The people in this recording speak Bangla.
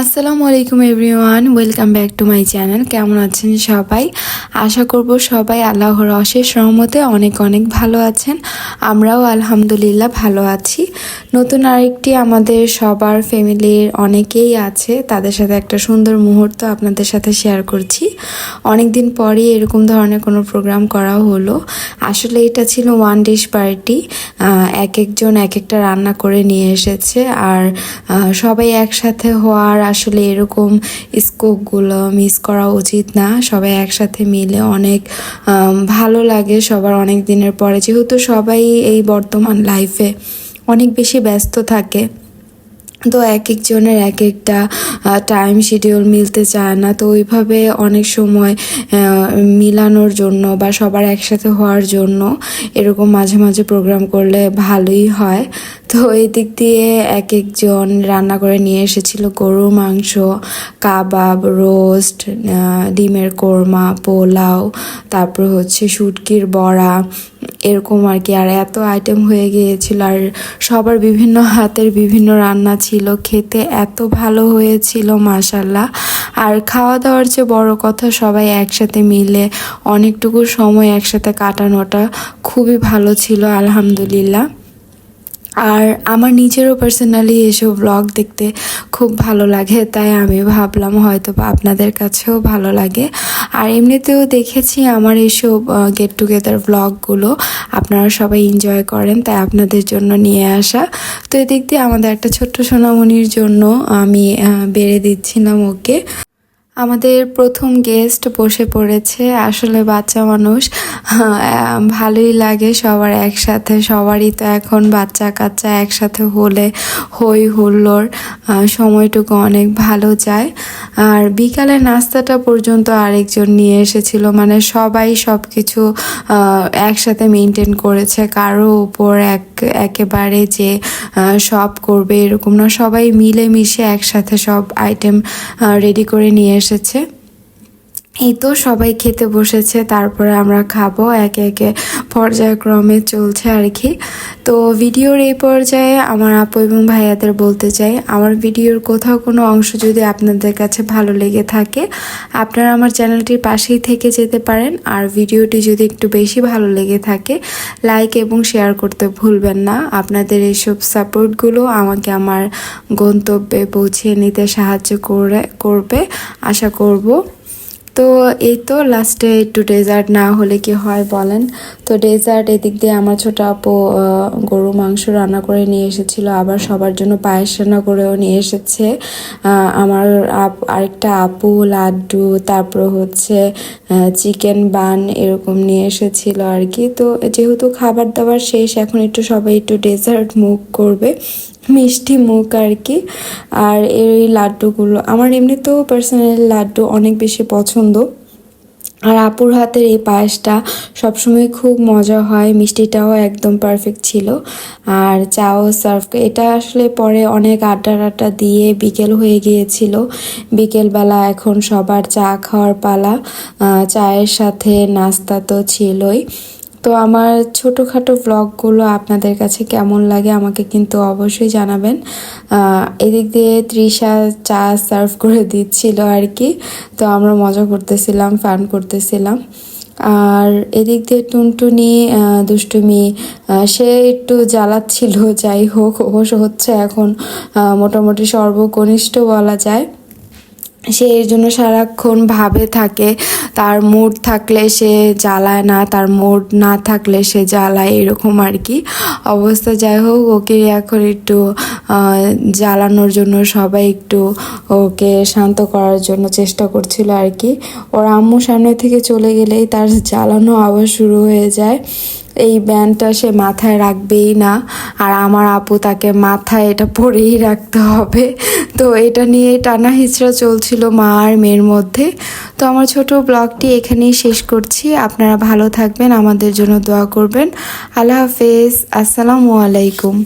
আসসালামু আলাইকুম everyone, welcome back to my channel. কেমন আছেন সবাই? আশা করব সবাই আল্লাহর অশেষ রহমতে অনেক অনেক ভালো আছেন। আমরাও আলহামদুলিল্লাহ ভালো আছি। নতুন আরেকটি আমাদের সবার ফ্যামিলির অনেকেই আছে, তাদের সাথে একটা সুন্দর মুহূর্ত আপনাদের সাথে শেয়ার করছি। অনেক দিন পরই এরকম ধরনের কোনো প্রোগ্রাম করা হলো। আসলে এটা ছিল ওয়ান ডিশ পার্টি। এক একজন এক একটা রান্না করে নিয়ে এসেছে, আর সবাই একসাথে হওয়ার আসলে এরকম স্কোপগুলো মিস করা উচিত না। সবাই একসাথে মিলে অনেক ভালো লাগে সবার অনেক দিনের পরে, যেহেতু সবাই এই বর্তমান লাইফে অনেক বেশি ব্যস্ত থাকে, তো এক একজনের এক একটা টাইম শিডিউল মিলতে চায় না। তো ওইভাবে অনেক সময় মিলানোর জন্য বা সবার একসাথে হওয়ার জন্য এরকম মাঝে মাঝে প্রোগ্রাম করলে ভালোই হয়। তো এই দিক দিয়ে এক একজন রান্না করে নিয়ে এসেছিল গরুর মাংস, কাবাব, রোস্ট, ডিমের কোরমা, পোলাও, তারপর হচ্ছে শুটকির বড়া, এরকম আর কি। আর এত আইটেম হয়ে গিয়েছিল, আর সবার বিভিন্ন হাতের বিভিন্ন রান্না ছিল, খেতে এত ভালো হয়েছিল মাশাল্লাহ। আর খাওয়া দাওয়ার যে বড় কথা, সবাই একসাথে মিলে অনেকটুকু সময় একসাথে কাটানোটা খুবই ভালো ছিল আলহামদুলিল্লাহ। আর আমার নিজেরও পার্সোনালি এসব ব্লগ দেখতে খুব ভালো লাগে, তাই আমি ভাবলাম হয়তো বা আপনাদের কাছেও ভালো লাগে। আর এমনিতেও দেখেছি আমার এইসব গেট টুগেদার ব্লগগুলো আপনারা সবাই এনজয় করেন, তাই আপনাদের জন্য নিয়ে আসা। তো এদিক দিয়ে আমাদের একটা ছোট্ট সোনামণির জন্য আমি বেড়ে দিচ্ছিলাম ওকে। আমাদের প্রথম গেস্ট বসে পড়েছে। আসলে বাচ্চা মানুষ, ভালোই লাগে সবার একসাথে। সবারই তো এখন বাচ্চা কাচ্চা একসাথে হলে হই হুল্লোড়, সময়টুকু অনেক ভালো যায়। আর বিকালে নাস্তাটা পর্যন্ত আরেকজন নিয়ে এসেছিল, মানে সবাই সব কিছু একসাথে মেনটেন করেছে। কারো উপর একেবারে যে সব করবে এরকম না, সবাই মিলেমিশে একসাথে সব আইটেম রেডি করে নিয়ে এসেছে। এই তো সবাই খেতে বসেছে, তারপরে আমরা খাবো, একে একে পর্যায়ক্রমে চলছে আর কি। তো ভিডিওর এই পর্যায়ে আমার আপু এবং ভাইয়াদের বলতে চাই, আমার ভিডিওর কোথাও কোনো অংশ যদি আপনাদের কাছে ভালো লেগে থাকে, আপনারা আমার চ্যানেলটির পাশেই থেকে যেতে পারেন। আর ভিডিওটি যদি একটু বেশি ভালো লেগে থাকে, লাইক এবং শেয়ার করতে ভুলবেন না। আপনাদের এইসব সাপোর্টগুলো আমাকে আমার গন্তব্যে পৌঁছে নিতে সাহায্য করবে আশা করব। তো এই তো লাস্টে একটু ডেজার্ট না হলে কি হয় বলেন। তো ডেজার্ট এদিক দিয়ে আমার ছোট আপু গরু মাংস রান্না করে নিয়ে এসেছিল, আবার সবার জন্য পায়েস রান্না করেও নিয়ে এসেছে। আমার আরেকটা আপু লাড্ডু, তারপর হচ্ছে চিকেন বান এরকম নিয়ে এসেছিল আর কি। তো যেহেতু খাবার দাবার শেষ, এখন একটু সবাই একটু ডেজার্ট মুখ করবে, মিষ্টি মুখ আর কি। আর এই লাড্ডুগুলো আমার এমনিতেও পার্সোনালি লাড্ডু অনেক বেশি পছন্দ। আর আপুর হাতের এই পায়েসটা সবসময় খুব মজা হয়, মিষ্টিটাও একদম পারফেক্ট ছিল। আর চাও সার্ভ, এটা আসলে পরে অনেক আড্ডা দিয়ে বিকেল হয়ে গিয়েছিল। বিকেলবেলা এখন সবার চা খাওয়ার পালা, চায়ের সাথে নাস্তা তো ছিলই। তো আমার ছোটোখাটো ব্লগগুলো আপনাদের কাছে কেমন লাগে আমাকে কিন্তু অবশ্যই জানাবেন। এদিক দিয়ে তৃষা চা সার্ভ করে দিচ্ছিল আর কি, তো আমরা মজা করতেছিলাম, ফান করতেছিলাম। আর এদিক দিয়ে টুনটুনি দুষ্টুমি, সে একটু জ্বালাচ্ছিল, যাই হোক অবশ্য হচ্ছে এখন মোটামুটি সর্বকনিষ্ঠ বলা যায়। সে এর জন্য সারাক্ষণ ভাবে থাকে, তার মুড থাকলে সে জ্বালায় না, তার মুড না থাকলে সে জ্বালায়, এরকম আর কি অবস্থা। যাই হোক, ওকে এখন একটু জ্বালানোর জন্য সবাই একটু ওকে শান্ত করার জন্য চেষ্টা করছিল আর কি। ওর আম্মু সামনে থেকে চলে গেলেই তার জ্বালানো আবার শুরু হয়ে যায়। এই ব্যান্ডটা সে মাথায় রাখবেই না, আর আমার আপু তাকে মাথায় এটা পরেই রাখতে হবে। তো এটা নিয়ে টানা হিচড়া চলছিল মা আর মেয়ের মধ্যে। তো আমার ছোট ব্লগটি এখানেই শেষ করছি। আপনারা ভালো থাকবেন, আমাদের জন্য দোয়া করবেন। আল্লাহ হাফেজ, আসসালামু আলাইকুম।